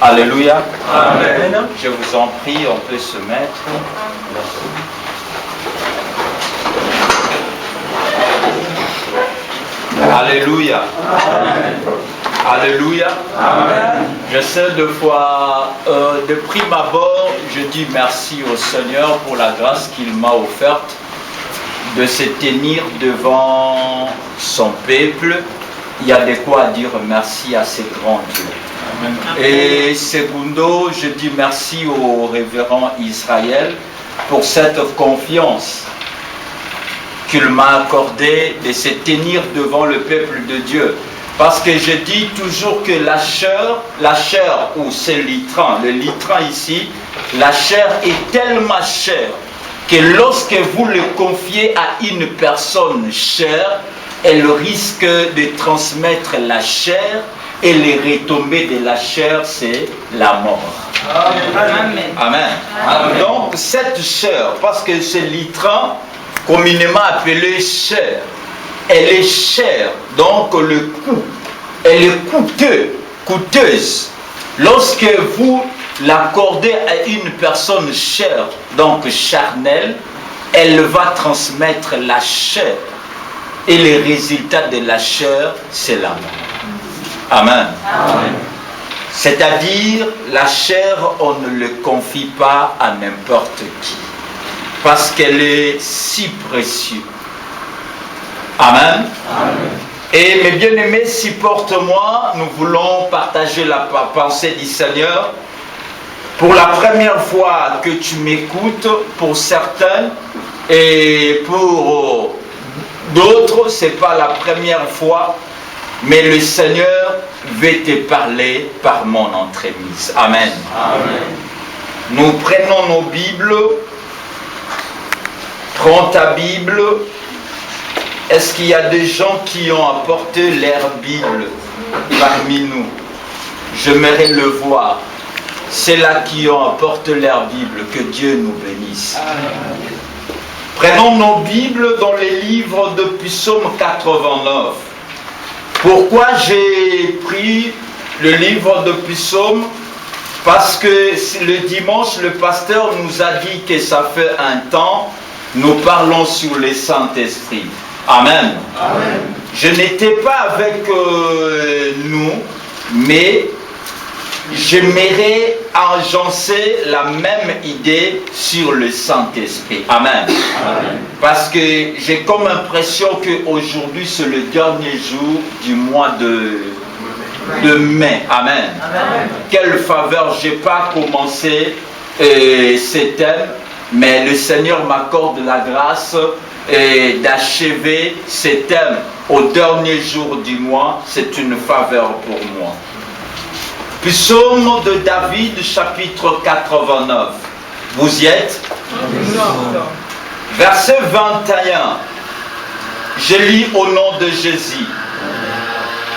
Alléluia. Amen. Je vous en prie, on peut se mettre. Alléluia. Amen. Alléluia. Amen. Je sais deux fois, de prime abord, je dis merci au Seigneur pour la grâce qu'il m'a offerte de se tenir devant son peuple. Il y a de quoi dire merci à ce grand Dieu. Et secondo, je dis merci au révérend Israël pour cette confiance qu'il m'a accordée de se tenir devant le peuple de Dieu. Parce que je dis toujours que la chair ou c'est le litran ici, la chair est tellement chère que lorsque vous le confiez à une personne chère, elle risque de transmettre la chair et les retombées de la chair, c'est la mort. Amen. Amen. Amen. Donc cette chair, parce que ce litran, communément appelé chair, elle est chère, donc le coût, elle est coûteuse. Lorsque vous l'accordez à une personne chère, donc charnelle, elle va transmettre la chair. Et le résultat de la chair, c'est la mort. Amen. Amen. C'est-à-dire, la chair, on ne le confie pas à n'importe qui. Parce qu'elle est si précieuse. Amen. Amen. Et mes bien-aimés, supporte-moi, nous voulons partager la pensée du Seigneur. Pour la première fois que tu m'écoutes, pour certains, et pour d'autres, ce n'est pas la première fois, mais le Seigneur veut te parler par mon entremise. Amen. Amen. Nous prenons nos Bibles. Prends ta Bible. Est-ce qu'il y a des gens qui ont apporté leur Bible parmi nous? J'aimerais le voir. C'est là qui ont apporté leur Bible. Que Dieu nous bénisse. Amen. Prenons nos Bibles dans les livres de Psaume 89. Pourquoi j'ai pris le livre de Psaume? Parce que le dimanche, le pasteur nous a dit que ça fait un temps, nous parlons sur le Saint-Esprit. Amen. Amen. Je n'étais pas avec nous, mais j'aimerais agencer la même idée sur le Saint-Esprit. Amen. Amen. Parce que j'ai comme impression qu'aujourd'hui c'est le dernier jour du mois de mai. Amen. Amen. Quelle faveur, je n'ai pas commencé ces thèmes, mais le Seigneur m'accorde la grâce d'achever ces thèmes au dernier jour du mois. C'est une faveur pour moi. Psaume de David, chapitre 89. Vous y êtes? Verset 21. Je lis au nom de Jésus.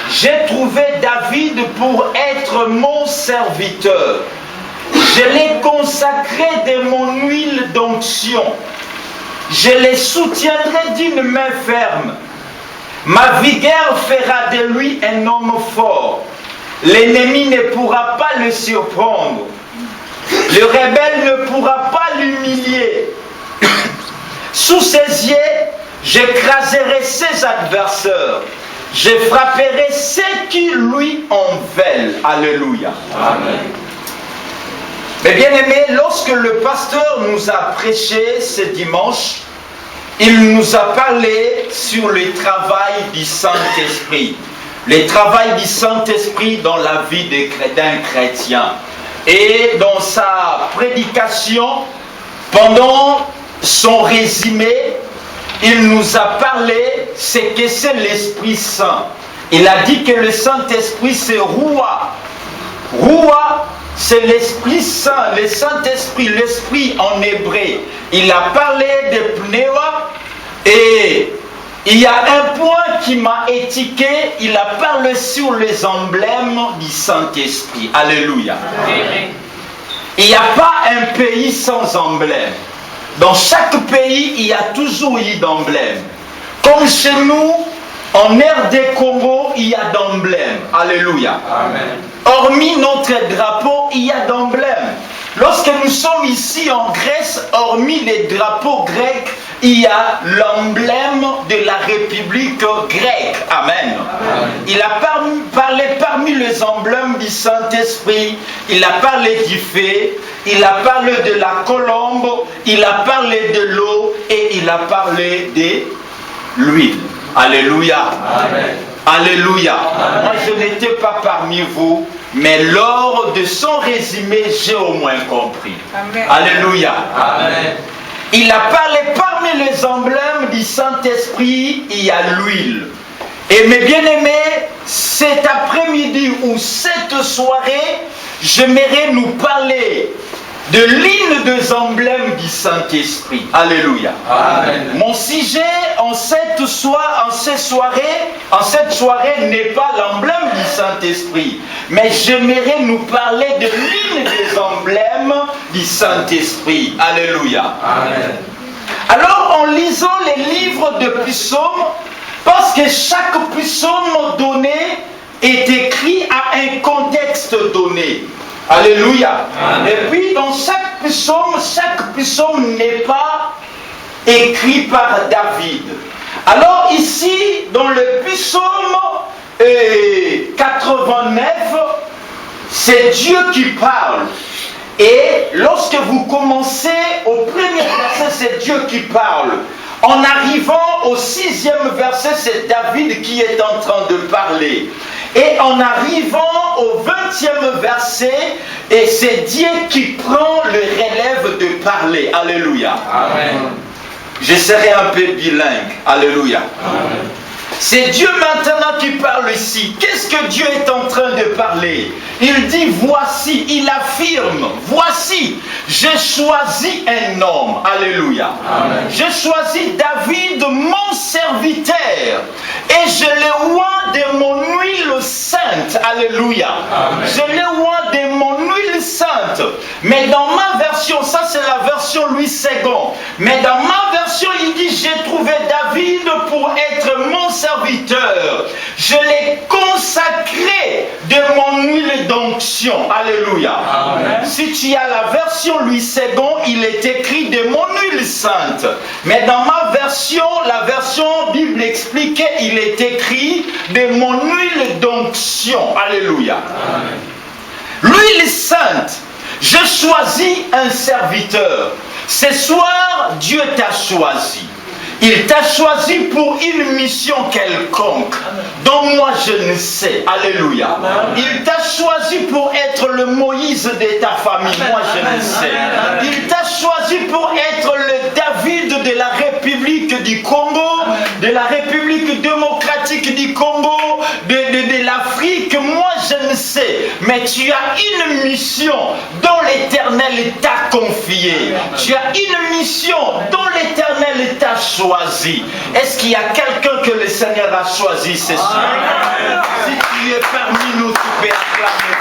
J'ai trouvé David pour être mon serviteur. Je l'ai consacré de mon huile d'onction. Je les soutiendrai d'une main ferme. Ma vigueur fera de lui un homme fort. L'ennemi ne pourra pas le surprendre. Le rebelle ne pourra pas l'humilier. Sous ses yeux, j'écraserai ses adversaires. Je frapperai ceux qui lui en veulent. Alléluia. Amen. Mais bien aimés, lorsque le pasteur nous a prêché ce dimanche, il nous a parlé sur le travail du Saint-Esprit. Le travail du Saint-Esprit dans la vie d'un chrétien. Et dans sa prédication, pendant son résumé, il nous a parlé ce que c'est l'Esprit Saint. Il a dit que le Saint-Esprit c'est Roua. Roua, c'est l'Esprit Saint, le Saint-Esprit, l'Esprit en hébreu. Il a parlé de Pneuma et il y a un point qui m'a étiqué, il a parlé sur les emblèmes du Saint-Esprit. Alléluia. Amen. Il n'y a pas un pays sans emblème. Dans chaque pays, il y a toujours eu d'emblème. Comme chez nous, En RD Congo, il y a d'emblèmes. Alléluia. Amen. Hormis notre drapeau, il y a d'emblèmes. Lorsque nous sommes ici en Grèce, hormis les drapeaux grecs, il y a l'emblème de la République grecque. Amen. Amen. Il a parlé parmi les emblèmes du Saint-Esprit, il a parlé du feu, il a parlé de la colombe, il a parlé de l'eau et il a parlé de l'huile. Alléluia. Amen. Alléluia. Amen. Moi, je n'étais pas parmi vous, mais lors de son résumé, j'ai au moins compris. Amen. Alléluia. Amen. Il a parlé parmi les emblèmes du Saint-Esprit, il y a l'huile. Et mes bien-aimés, cet après-midi ou cette soirée, j'aimerais nous parler de l'une des emblèmes du Saint-Esprit. Alléluia. Amen. Mon sujet en cette soirée n'est pas l'emblème du Saint-Esprit, mais j'aimerais nous parler de l'une des emblèmes du Saint-Esprit. Alléluia. Amen. Alors, en lisant les livres de psaumes, parce que chaque psaume donné est écrit à un contexte donné. Alléluia. Amen. Et puis dans chaque psaume n'est pas écrit par David. Alors ici, dans le psaume 89, c'est Dieu qui parle. Et lorsque vous commencez au premier verset, c'est Dieu qui parle. En arrivant au 6e verset, c'est David qui est en train de parler. Et en arrivant au 20e verset, et c'est Dieu qui prend le relève de parler. Alléluia. Amen. Je serai un peu bilingue. Alléluia. Amen. C'est Dieu maintenant qui parle ici. Qu'est-ce que Dieu est en train de parler? Il dit voici, il affirme, voici, j'ai choisi un homme. Alléluia. Amen. J'ai choisi David, mon serviteur, et je l'ai oint de mon huile sainte. Alléluia. Amen. Je l'ai oint de mon huile sainte. Mais dans ma version, ça c'est la version Louis II. Mais dans ma version, il dit j'ai trouvé David pour être mon serviteur. Je l'ai consacré de mon huile d'onction. Alléluia. Amen. Si tu as la version Louis II, il est écrit de mon huile sainte. Mais dans ma version, la version Bible expliquée, il est écrit de mon huile d'onction. Alléluia. Amen. L'huile sainte, je choisis un serviteur. Ce soir, Dieu t'a choisi. Il t'a choisi pour une mission quelconque, dont moi je ne sais. Alléluia. Il t'a choisi pour être le Moïse de ta famille. Moi je ne sais. Il t'a choisi pour être le David de la République du Congo, de la République démocratique du Congo, de l'Afrique. Moi je ne sais. Mais tu as une mission dont l'Éternel t'a confiée. Tu as une mission dont l'Éternel t'a choisi. Est-ce qu'il y a quelqu'un que le Seigneur a choisi ce soir? Si tu es parmi nous, tu peux acclamer.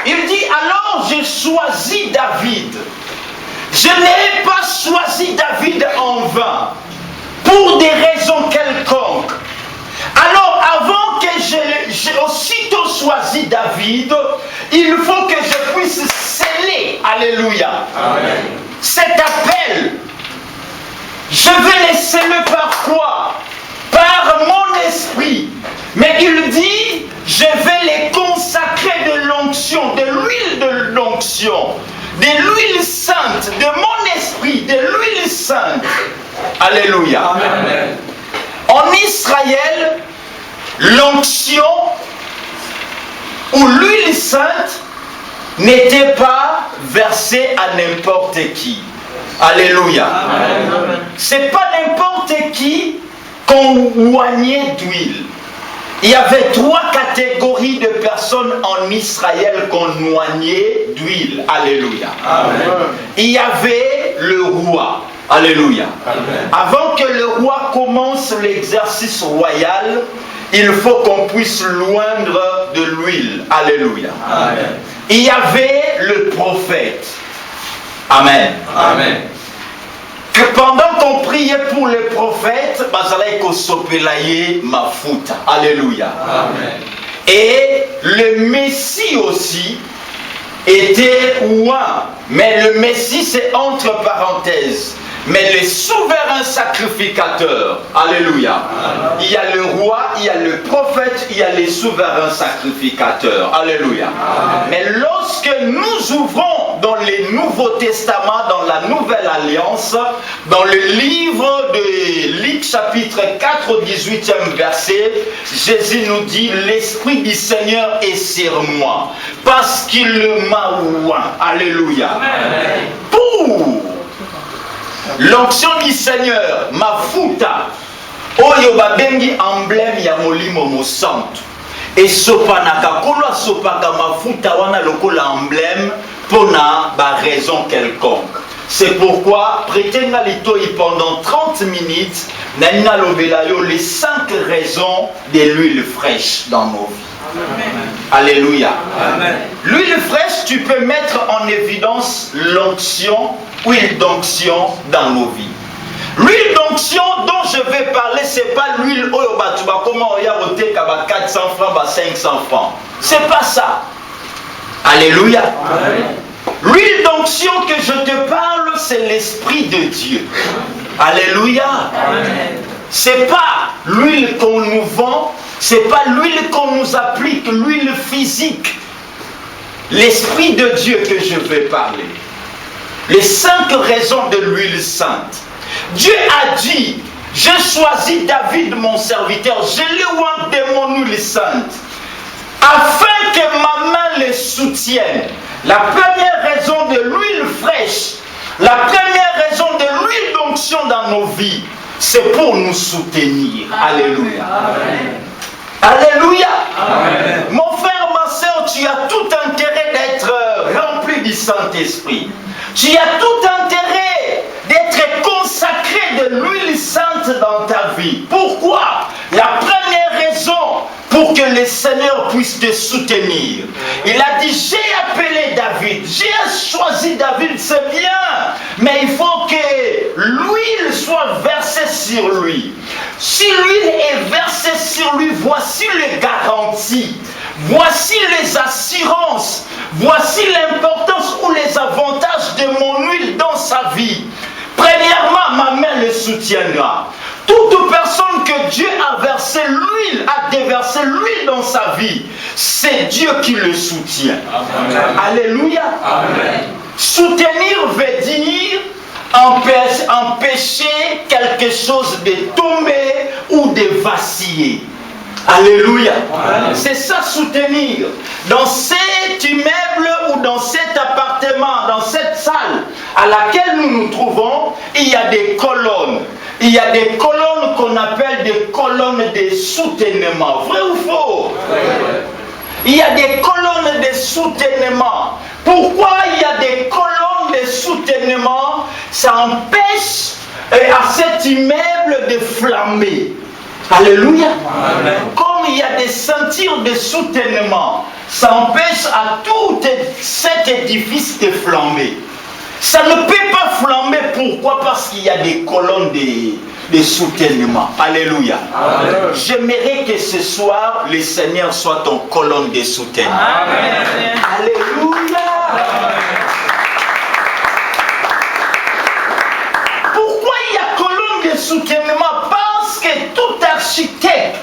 Il dit alors j'ai choisi David. Je n'ai pas choisi David en vain, pour des raisons quelconques. Alors avant que j'ai aussitôt choisi David, il faut que je puisse sceller, alléluia, amen, cet appel. Je vais le sceller par quoi? Par mon esprit. Mais il dit, je vais les consacrer de l'onction, de l'huile de l'onction, de l'huile sainte, de mon esprit, de l'huile sainte. Alléluia. Amen. En Israël, l'onction ou l'huile sainte n'était pas versée à n'importe qui. Alléluia. Ce n'est pas n'importe qui qu'on oignait d'huile. Il y avait 3 catégories de personnes en Israël qu'on oignait d'huile. Alléluia. Amen. Il y avait le roi. Alléluia. Amen. Avant que le roi commence l'exercice royal, il faut qu'on puisse loindre de l'huile. Alléluia. Amen. il y avait le prophète. Amen. Amen. Que pendant qu'on priait pour le prophète, mafuta. Alléluia. Amen. Et le Messie aussi était ouin. Mais le Messie, c'est entre parenthèses. Mais le souverain sacrificateur, alléluia. Amen. Il y a le roi, il y a le prophète, il y a les souverains sacrificateurs, alléluia. Amen. Mais lorsque nous ouvrons dans les Nouveaux Testaments, dans la Nouvelle Alliance, dans le livre de Luc chapitre 4 au 18e verset, Jésus nous dit, l'Esprit du Seigneur est sur moi, parce qu'il m'a oint, alléluia. Amen. Pour l'onction du Seigneur, mafuta, oyo babengi emblème ya molimo mosantu. Et sopanaka kolo sopaka mafuta wana lokola emblème pona ba raison quelconque. C'est pourquoi prêtez na litoi pendant 30 minutes na lobelayo les 5 raisons de l'huile fraîche dans nos vies. Amen. Alléluia. Amen. L'huile fraîche, tu peux mettre en évidence l'onction, huile d'onction dans nos vies. L'huile d'onction dont je vais parler, c'est pas l'huile oyobatuba, comment on y a voté 400 francs, 500 francs. C'est pas ça. Alléluia. Amen. L'huile d'onction que je te parle, c'est l'Esprit de Dieu. Alléluia. Amen. C'est pas l'huile qu'on nous vend, c'est pas l'huile qu'on nous applique, l'huile physique. L'Esprit de Dieu que je vais parler. Les 5 raisons de l'huile sainte. Dieu a dit, je choisis David mon serviteur, je l'ai oint de mon huile sainte, afin que ma main le soutienne. La première raison de l'huile fraîche, la première raison de l'huile d'onction dans nos vies, c'est pour nous soutenir. Alléluia. Amen. Alléluia. Amen. Mon frère, ma soeur, tu as tout intérêt d'être rempli du Saint-Esprit. Tu as tout intérêt d'être consacré de l'huile sainte dans ta vie. Pourquoi? La première raison, pour que le Seigneur puisse te soutenir. Il a dit, j'ai appelé David, j'ai choisi David, c'est bien, mais il faut que l'huile soit versée sur lui. Si l'huile est versée sur lui, voici les garanties, voici les assurances, voici l'importance ou les avantages de mon huile dans sa vie. Premièrement, ma main le soutiendra. Toute personne que Dieu a versé l'huile, a déversé l'huile dans sa vie, c'est Dieu qui le soutient. Amen. Alléluia. Amen. Soutenir veut dire empêcher quelque chose de tomber ou de vaciller. Alléluia. C'est ça, soutenir. Dans cet immeuble ou dans cet appartement, dans cette salle à laquelle nous nous trouvons, il y a des colonnes. Il y a des colonnes qu'on appelle des colonnes de soutènement. Vrai ou faux? Il y a des colonnes de soutènement. Pourquoi il y a des colonnes de soutènement? Ça empêche à cet immeuble de flammer. Alléluia. Amen. Comme il y a des ceintures de soutènement, ça empêche à tout cet édifice de flammer. Ça ne peut pas flamber. Pourquoi? Parce qu'il y a des colonnes de soutènement. Alléluia. Amen. J'aimerais que ce soir, le Seigneur soit ton colonne de soutènement. Amen. Alléluia. Amen. Pourquoi il y a colonne de soutènement? Parce que tout architecte,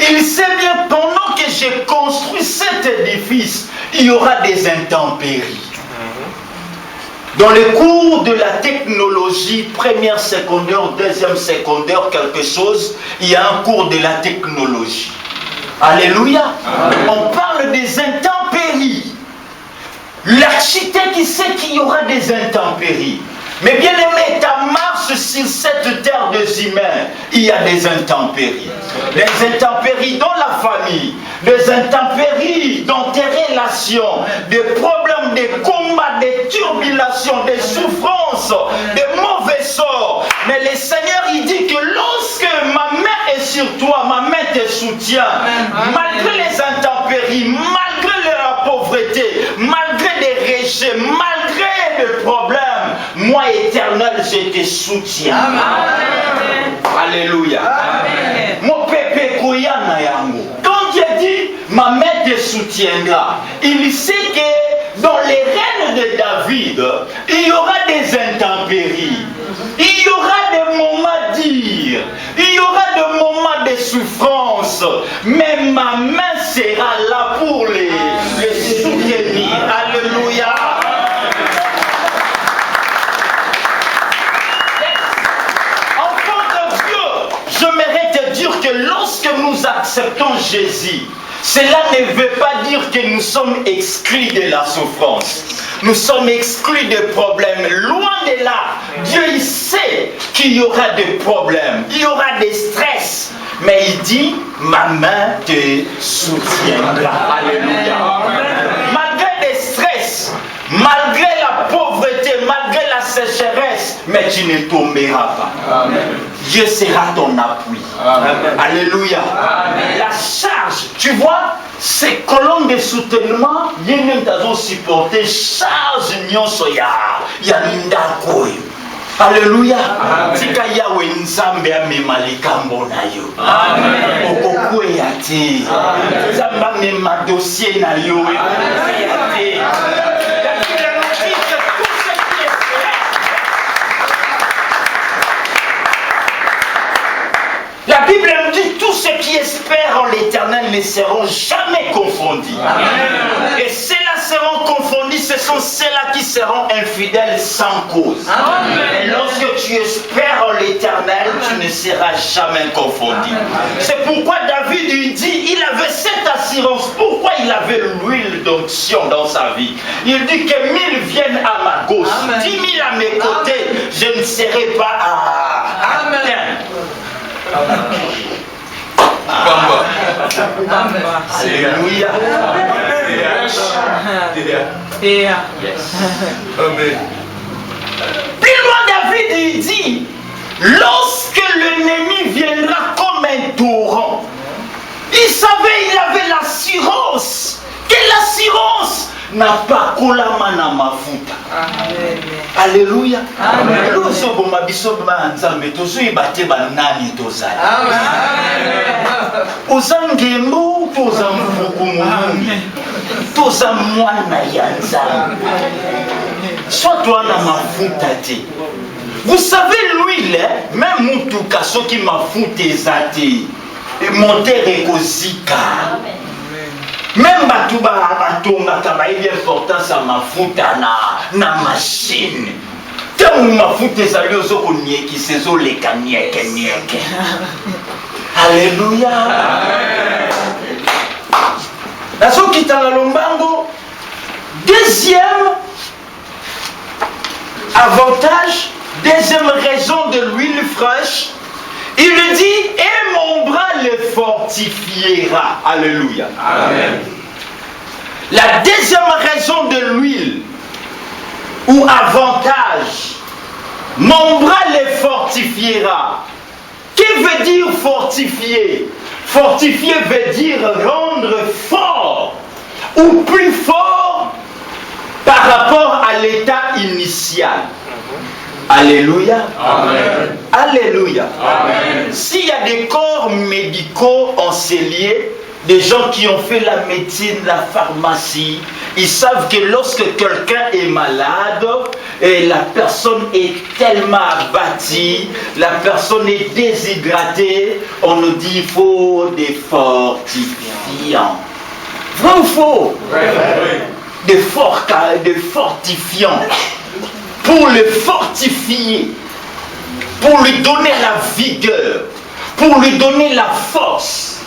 il sait bien, pendant que j'ai construit cet édifice, il y aura des intempéries. Dans le cours de la technologie, première secondaire, deuxième secondaire, quelque chose, il y a un cours de la technologie. Alléluia. Amen. On parle des intempéries. L'architecte, il sait qu'il y aura des intempéries. Mais bien aimé, ta marche sur cette terre des humains, il y a des intempéries. Des intempéries dans la famille, des intempéries dans tes relations, des problèmes, des combats, des turbulations, des souffrances, des mauvais sorts. Mais le Seigneur, il dit que lorsque ma main est sur toi, ma main te soutient, malgré les intempéries, malgré la pauvreté, malgré protéger malgré le problème. Moi, Éternel, je te soutiens. Amen. Alléluia. Amen. Mon pépé koyana yango. Quand Dieu dit, ma main te soutiendra, il sait que dans les règnes de David, il y aura des intempéries. Il y aura des moments durs. Il y aura des moments de souffrance. Mais ma main sera là pour les soutenir. Alléluia. J'aimerais te dire que lorsque nous acceptons Jésus, cela ne veut pas dire que nous sommes exclus de la souffrance. Nous sommes exclus des problèmes. Loin de là, Dieu il sait qu'il y aura des problèmes, il y aura des stress. Mais il dit, ma main te soutiendra. Alléluia. Malgré des stress, malgré la pauvreté, malgré la sécheresse, mais tu ne tomberas pas. Amen. Dieu sera ton appui. Amen. Alléluia. Amen. La charge, tu vois, ces colonnes de soutènement, il y a même dans supporter charge nyonso ya ndako. Alléluia. Tika yawe nzambe amema likambo na yo. Amen. Okokwe yate. Nzambe amema dossier na yo. Amen. La Bible nous dit tous ceux qui espèrent en l'Éternel ne seront jamais confondus. Amen. Et ceux-là seront confondus, ce sont ceux-là qui seront infidèles sans cause. Amen. Et lorsque tu espères en l'Éternel, tu ne seras jamais confondu. C'est pourquoi David lui dit, il avait cette assurance. Pourquoi il avait l'huile d'onction dans sa vie? Il dit que 1000 viennent à ma gauche, 10 000 à mes côtés, je ne serai pas à terre. Alléluia. Plus loin, David il dit, lorsque l'ennemi viendra comme un torrent, il savait, il avait l'assurance. Quelle assurance? N'a pas kolamana mafuta. Alléluia. Amen. Ozangembo tozamfukumuni tozamwana ya nzambe. Soit toi na mafuta te. Vous savez l'huile, même mutuka soki mafuta ezate, monter ekozika. Même Batouba Batonga Kabaï importance à ma foute na machine. Tant ma foute est allée aux ouniers qui se sont les cagnecs. Alléluia. La so qui t'a la lombango. Deuxième avantage, deuxième raison de l'huile fraîche. Il lui dit, et mon bras le fortifiera. Alléluia. Amen. La deuxième raison de l'huile, ou avantage, mon bras le fortifiera. Qu'est-ce que veut dire fortifier? Fortifier veut dire rendre fort, ou plus fort par rapport à l'état initial. Alléluia. Amen. Alléluia. Amen. S'il y a des corps médicaux enseignés, des gens qui ont fait la médecine, la pharmacie, ils savent que lorsque quelqu'un est malade et la personne est tellement abattue, la personne est déshydratée, on nous dit il faut des fortifiants. Vrai ou faux? Des fortifiants. Pour le fortifier, pour lui donner la vigueur, pour lui donner la force.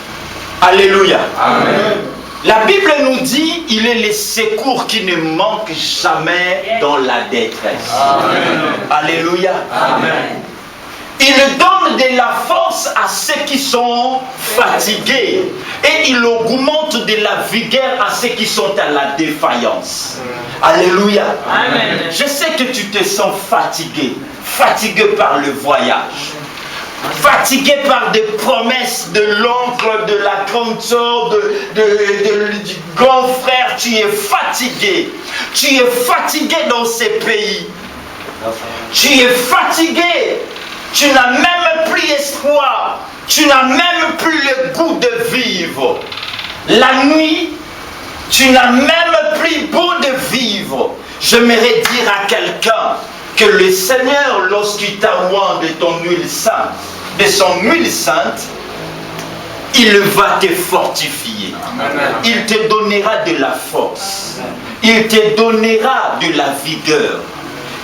Alléluia. Amen. La Bible nous dit, il est le secours qui ne manque jamais dans la détresse. Amen. Alléluia. Amen. Il donne de la force à ceux qui sont fatigués et il augmente de la vigueur à ceux qui sont à la défaillance. Alléluia. Amen. Je sais que tu te sens fatigué, fatigué par le voyage. Fatigué par des promesses de l'oncle, de la grande sœur, du grand frère, tu es fatigué. Tu es fatigué dans ces pays. Tu es fatigué. Tu n'as même plus espoir. Tu n'as même plus le goût de vivre. La nuit, tu n'as même plus goût de vivre. J'aimerais dire à quelqu'un que le Seigneur, lorsqu'il t'a oint de ton huile sainte, de son huile sainte, il va te fortifier. Amen. Il te donnera de la force. Il te donnera de la vigueur.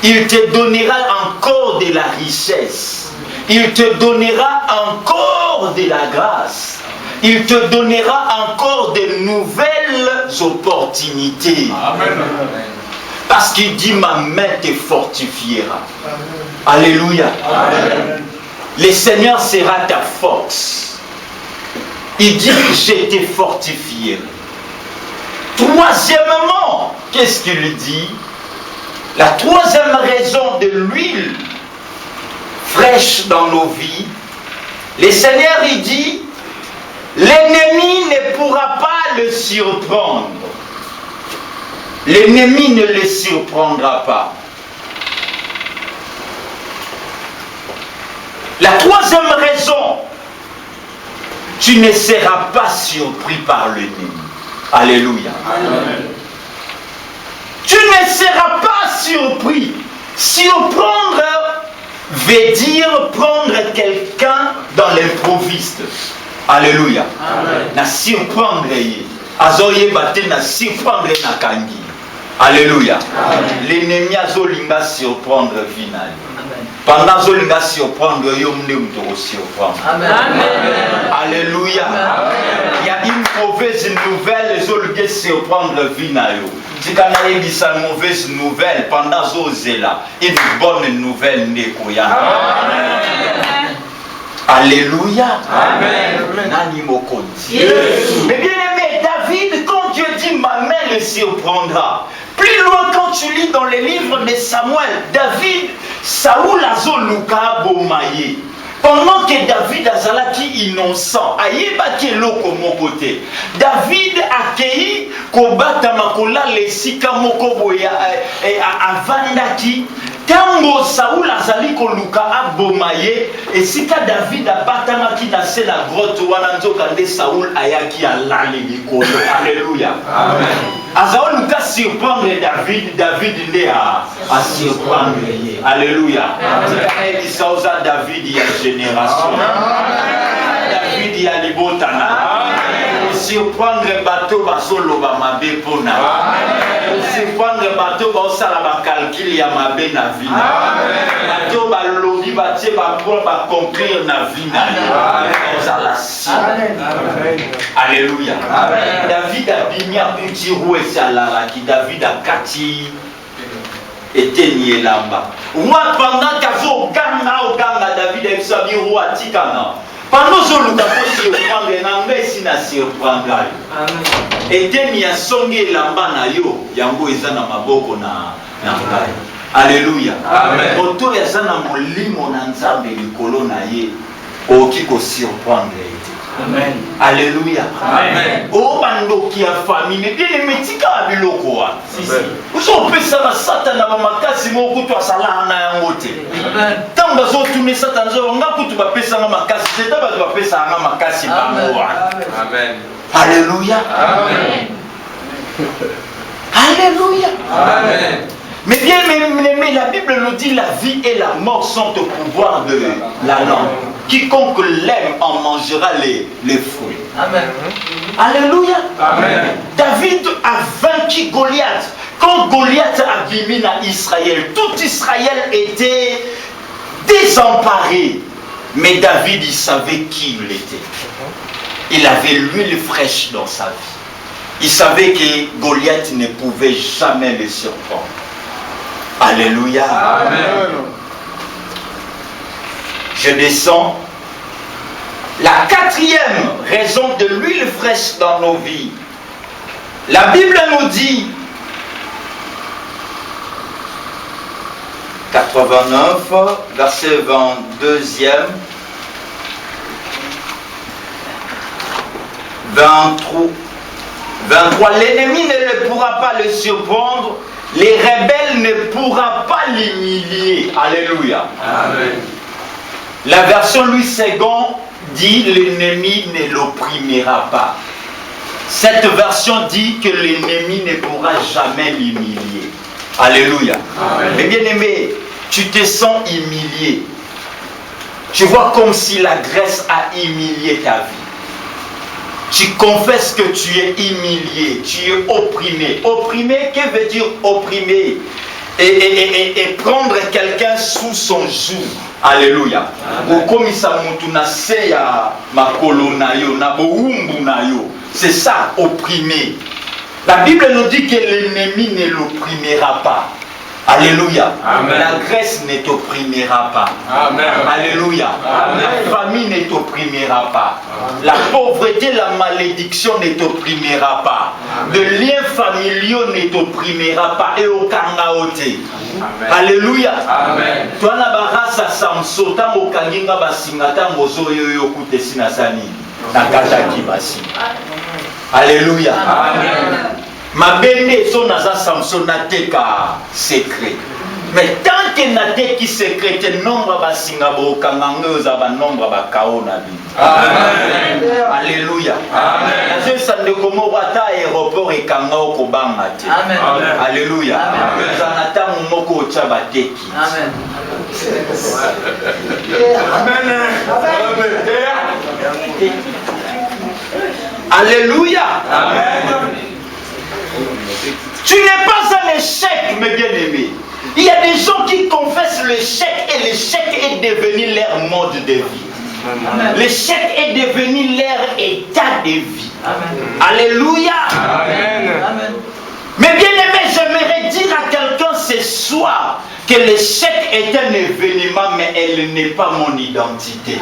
Il te donnera encore de la richesse. Il te donnera encore de la grâce. Il te donnera encore de nouvelles opportunités. Amen. Parce qu'il dit, ma main te fortifiera. Amen. Alléluia. Amen. Le Seigneur sera ta force. Il dit, je te fortifierai. Troisièmement, qu'est-ce qu'il dit? La troisième raison de l'huile fraîche dans nos vies, le Seigneur, il dit, l'ennemi ne pourra pas le surprendre. L'ennemi ne le surprendra pas. La troisième raison, tu ne seras pas surpris par l'ennemi. Alléluia. Amen. Tu ne seras pas surpris. Surprendre veut dire prendre quelqu'un dans l'improviste. Alléluia. Na surprendre ye. Azoye bate na surprendre na kangi. Alléluia. L'ennemi azolinga surprendre final. Pendant zolinga surprendre yo mne surprendre. Alléluia. Il y a une mauvaise nouvelle zolinga surprendre finayo. Si quand il dit ça mauvaise nouvelle pendant zozela, une bonne nouvelle n'est koya. Alléluia. Amen. Nani mokonzi. Mais bien aimé, David, quand Dieu dit ma main le surprendra. Plus loin, quand tu lis dans les livres de Samuel, David, Saoul a zoluka bomaye. Pendant que David azalaki innocent, ayebaki eloko moko te. David accueilli kobata makola lesika moko boya avandaki. Tango Saoul azali koluka abomaye esika David abatamaki na se la grotte wana nzoka nde Saoul ayaki alali likolo. Alléluia. Amen. Azaoul luka surprendre David, David nde a surprendre ye. Alléluia. Amen. Isauza David ya génération. David ya libotana. Surprendre bateau basolo ba mabe pona. Surprendre bateau basala ba calcul ya mabe na vie. Bateau ba lobi ba tie ba pour ba conclure na vie na yo. Alléluia. David a bimia kuti rouesala ki David a kati eteni elamba. Moi pendant qu'azo ganga David a sabi roi tikana. Pendant que nous avons surprendre, et demi a songé lamba na yo, yango ezana maboko na ngai. Alléluia. Amen. Oto ezana molimo na nzambe likolo na ye, oki ko surprendre. Amen. Alléluia. Amen. Oh bandoki ya famille, bien les metika biloko wa. Si. Uso pesa na satana ba makasi moko to asala na yango te. Amen. Tamba zo tuni satana zo nga kutu ba pesa na makasi, te ba ba pesa na makasi bango wa. Amen. Alléluia. Amen. Alléluia. Amen. Mais bien aimé, la Bible nous dit la vie et la mort sont au pouvoir de la langue. Quiconque l'aime en mangera les fruits. Amen. Alléluia. Amen. David a vaincu Goliath. Quand Goliath a bimé à Israël, tout Israël était désemparé. Mais David, il savait qui il était. Il avait l'huile fraîche dans sa vie. Il savait que Goliath ne pouvait jamais le surprendre. Alléluia. Amen. Je descends. La quatrième raison de l'huile fraîche dans nos vies. La Bible nous dit 89, verset 22e. 23. L'ennemi ne pourra pas le surprendre. Les rebelles ne pourra pas l'humilier. Alléluia. Amen. La version Louis II dit l'ennemi ne l'opprimera pas. Cette version dit que l'ennemi ne pourra jamais l'humilier. Alléluia. Mais bien aimé, tu te sens humilié. Tu vois comme si la Grèce a humilié ta vie. Tu confesses que tu es humilié, tu es opprimé. Opprimé, que veut dire opprimer? Et prendre quelqu'un sous son joug. Alléluia. C'est ça, opprimer. La Bible nous dit que l'ennemi ne l'opprimera pas. Alléluia. Amen. La Grèce ne t'opprimera pas. Amen. Alléluia. Amen. La famille ne t'opprimera pas. La pauvreté, la malédiction ne t'opprimera pas. Les liens familiaux ne t'opprimera pas. Et au kangaote. Alléluia. Amen. Toi na barasa Samson tango kanginga basinga tango zoyo yokuté sinasani. Nakata kibasi. Alléluia. Amen. Ma belle son naza Samson nateka secret. Mais tant que nateki secret, nombre basinga bo kangango za ba nombre ba kaona bi. Amen. Alléluia. Amen. Je sande komo wata aéroport e kangao ko banga te. Amen. Alléluia. Amen. Zanata moko cha bateki. Amen. Alléluia. Amen. Tu n'es pas un échec, mes bien-aimés. Il y a des gens qui confessent l'échec et l'échec est devenu leur mode de vie. L'échec est devenu leur état de vie. Amen. Alléluia. Amen. Amen. Mais bien-aimé, j'aimerais dire à quelqu'un ce soir que l'échec est un événement, mais elle n'est pas mon identité.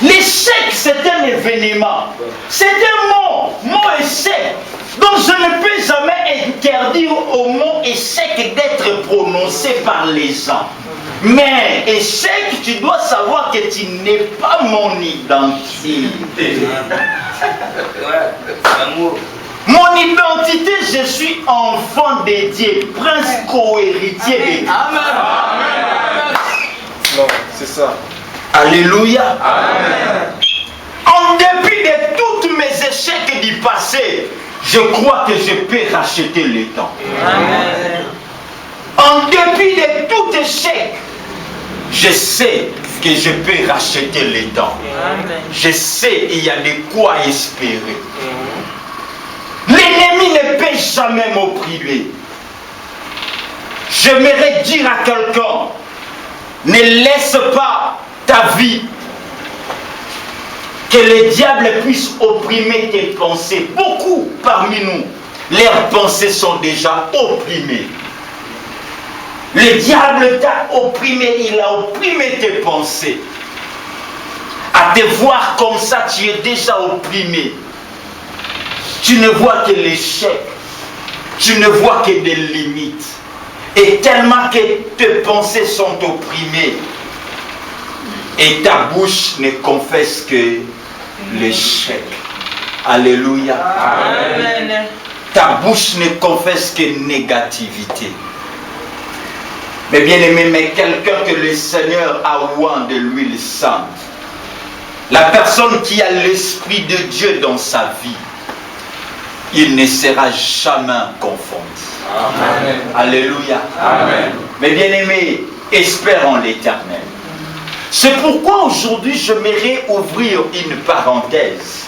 L'échec, c'est un événement. C'est un mot échec. Donc je ne peux jamais interdire au mot échec d'être prononcé par les gens. Mais échec, tu dois savoir que tu n'es pas mon identité. Mon identité, je suis enfant de Dieu, prince co-héritier de Dieu. Amen. Non, c'est ça. Alléluia. Amen. En dépit de tous mes échecs du passé, je crois que je peux racheter le temps. Amen. En dépit de tout échec, je sais que je peux racheter le temps. Amen. Je sais il y a de quoi espérer. L'ennemi ne peut jamais m'opprimer. J'aimerais dire à quelqu'un, ne laisse pas ta vie que le diable puisse opprimer tes pensées. Beaucoup parmi nous, leurs pensées sont déjà opprimées. Le diable t'a opprimé, il a opprimé tes pensées. À te voir comme ça, tu es déjà opprimé. Tu ne vois que l'échec. Tu ne vois que des limites. Et tellement que tes pensées sont opprimées. Et ta bouche ne confesse que l'échec. Alléluia. Amen. Ta bouche ne confesse que négativité. Mais bien aimé, mais quelqu'un que le Seigneur a oint de l'huile sainte. La personne qui a l'Esprit de Dieu dans sa vie, il ne sera jamais confondu. Amen. Alléluia. Amen. Mais bien aimé, espère en l'Éternel. C'est pourquoi aujourd'hui j'aimerais ouvrir une parenthèse.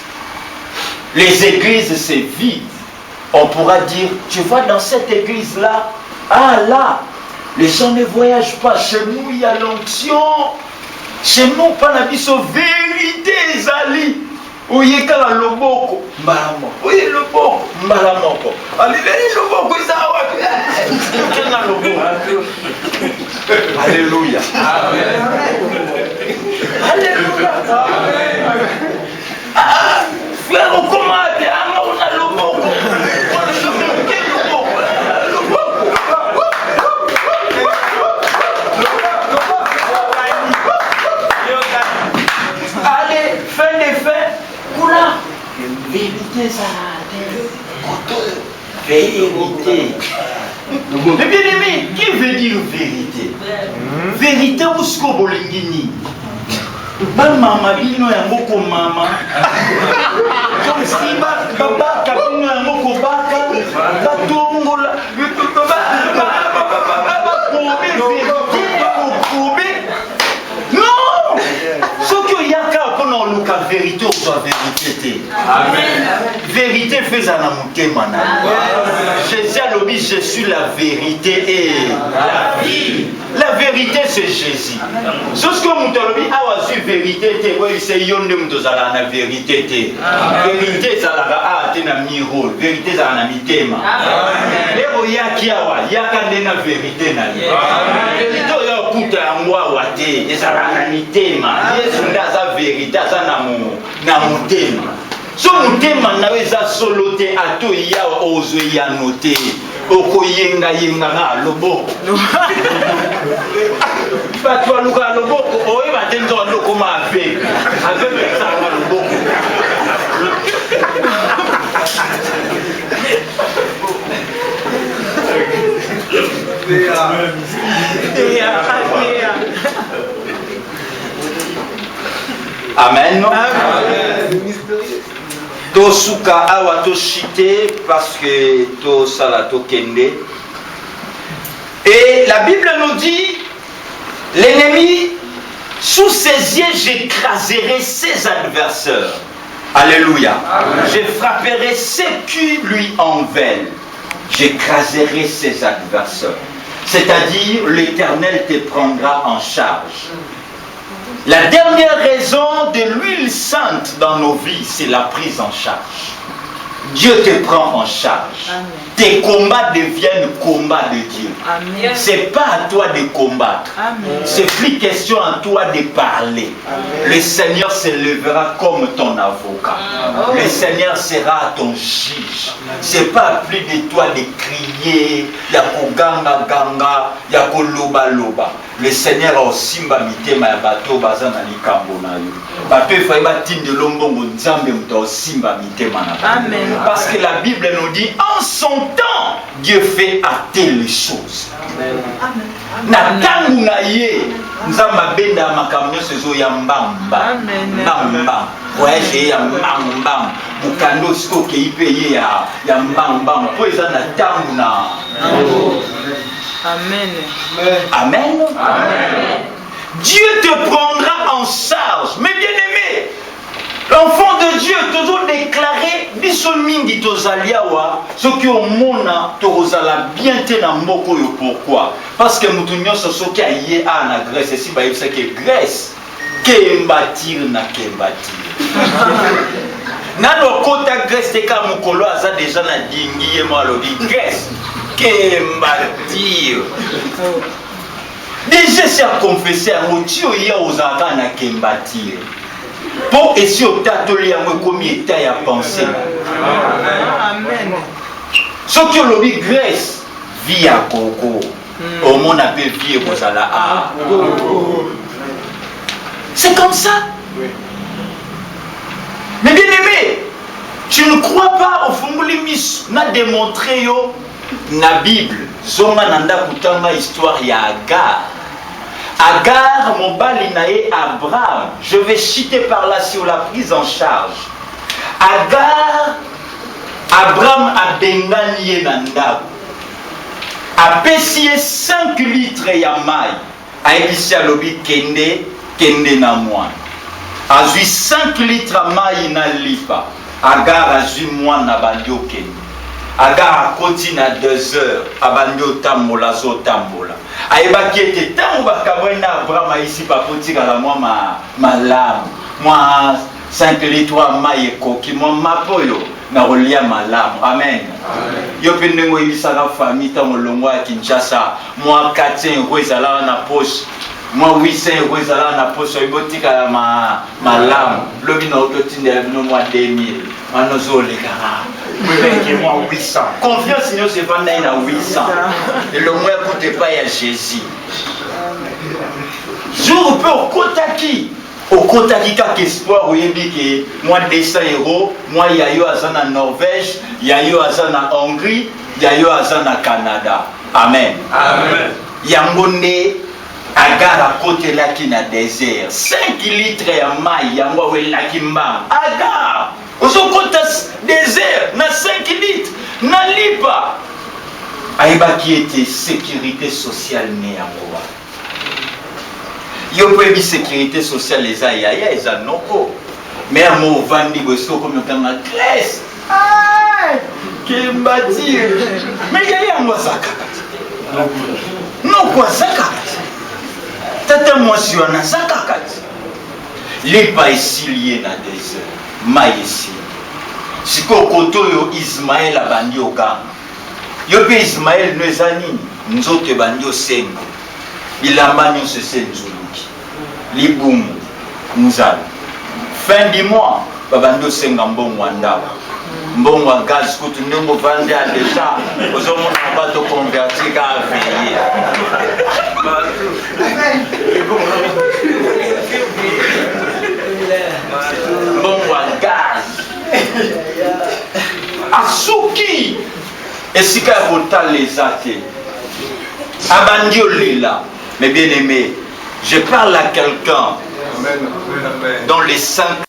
Les églises c'est vide. On pourra dire, tu vois dans cette église-là, ah là, les gens ne voyagent pas. Chez nous, il y a l'onction. Chez nous, pas la vérité, Zali. Oye kala loboko mbalamo. Oye loboko mbalamo. Alilei loboko isawa. Kenga loboko. Alléluia. Amen. Alléluia. Amen. Ah, frère, comment on a loboko? On a loboko. Vérité. Mais bien aimé, qui veut dire vérité? Vérité ou ce que bolingini? Maman bino yango ko mama. Comme si baba kabino yango ko baka. Batongola. Non! Ce que yaka pendant le cas vérité ou soit vérité. Amen. Vérité fait un amour manal. Jésus a dit je suis la vérité et la vie. La vérité c'est Jésus. Ce que nous avons dit a su vérité c'est yonde mutozala na vérité te. Vérité ça la a na miro. Vérité ça na mitema. Leo yaki awa yaka ndena vérité na ye. Vérité yo kuta ngwa wate ezala na mitema. Yesu ndaza vérité ça na mutema. So mutema nawe eza solo te ato ya ozo ya note okoyenga yenga na loboko bato aluka loboko oyeba te nzo lokoma ave pesanga loboko Amen. To suka awa to chité parce que to sala to kende. Et la Bible nous dit l'ennemi sous ses yeux j'écraserai ses adversaires. Alléluia. Amen. Je frapperai ceux qui lui en veulent. J'écraserai ses adversaires. C'est-à-dire l'Éternel te prendra en charge. La dernière raison de l'huile sainte dans nos vies, c'est la prise en charge. Dieu te prend en charge. Amen. Tes combats deviennent combats de Dieu. Ce n'est pas à toi de combattre. C'est plus question à toi de parler. Amen. Le Seigneur se lèvera comme ton avocat. Amen. Le Seigneur sera ton juge. Ce n'est pas plus de toi de crier, yako ganga ganga, yako loba loba. Le Seigneur a simba mitema ya bato bazana likambo na yo. Bato fa ba tinde lombongo nzambe muto simba mitema na. Amen. Parce que la Bible nous dit en son temps Dieu fait hâter les choses. Amen. Na tangu na ye nzamba benda makamyo sezo ya mbamba. Amen. Mbamba. Voyage ya mbamba. Mukando siko ke ipe ya mbamba. Po eza na tangu na. Amen. Amen. Amen. Dieu te prendra en charge. Mais bien aimé, l'enfant de Dieu toujours déclaré biso mingi tozaliawa ce qui au mona tozala bien te na mboko yo. Pourquoi? Parce que mutunyo so ki aye a na Grèce si ba yebisa que Grèce kembatir na kembatir. Nano kota Grèce te ka mukolo aza déjà na dingi ye mo alobi Grèce kembatir. Déjà c'est à confesser à Motio ya ozaka na kembatir. Pour essayer au tatoli à moi comme il était à penser. Amen. Ce que l'on dit Grèce vit à Coco. Au monde a pu vivre aux ala. C'est comme ça. Mais bien aimé, tu ne crois pas au fond de l'émission. On a démontré yo na Bible. Zonga nanda kutanga histoire ya Agar. Agar, mon balinae Abraham. Je vais citer par là sur la prise en charge. Agar, Abraham a bengani nanda. A pessié 5 litres ya mai. A ébissé à l'obi kende na moi. A vu 5 litres mai na lipa. Agar a vu moi na bandio kende. Agar a continué à 2 heures. Abandio tambola zo tambola. Aïba qui était tant ou bakabwena Abraham ici pas potika la moi ma lame. Moi 5 litres mai koki moi ma poyo na rolia ma lame. Amen. Yo pendengo ibisaka famille tango longwa ya Kinshasa. Moi 400 euros ezala na poche. Moi 800 euros ezala na poche ibotika ma lame. Lobi na ototinde no moi 2000. Manozo le gara. Moi 800. Confiance nous c'est pas na 800. Et le moins coûte pas à Jésus. Jour peu kotaki au kotaki kaka espoir oyebi ke moi 200 €, moi yayo aza na Norvège, yayo aza na Hongrie, yayo aza na Canada. Amen. Amen. Yango nde Agar akotelaki na désert 5 litres ya mai yango awelaki mbanga. Agar ozokota désert na 5 litres na lipa ayebaki ete sécurité sociale ne yango wana. Yo mpo yebi sécurité sociale eza yaya eza noko mais mo ovandi bosi okomi otanga classe kembati mais yaya yango aza kaka noko aza kaka tata mwasi wana aza kaka ti lipa esili ye na désert mai esili sikoyo koto oyo Ismaël abandi okanga yo mpe Ismaël no eza nini nzoto ebandi osenga bilamba nyonso ese nzuluki libumu nzala fin du mois babandi osenga mbongo ya ndako mbongo ya gaz kutu ndenge ovandi ya deja ozomona bato converti ka aveye mbongo ya gaz asuki esika ya kotala eza te abandi olela. Mais bien aimé, je parle à quelqu'un dont les 5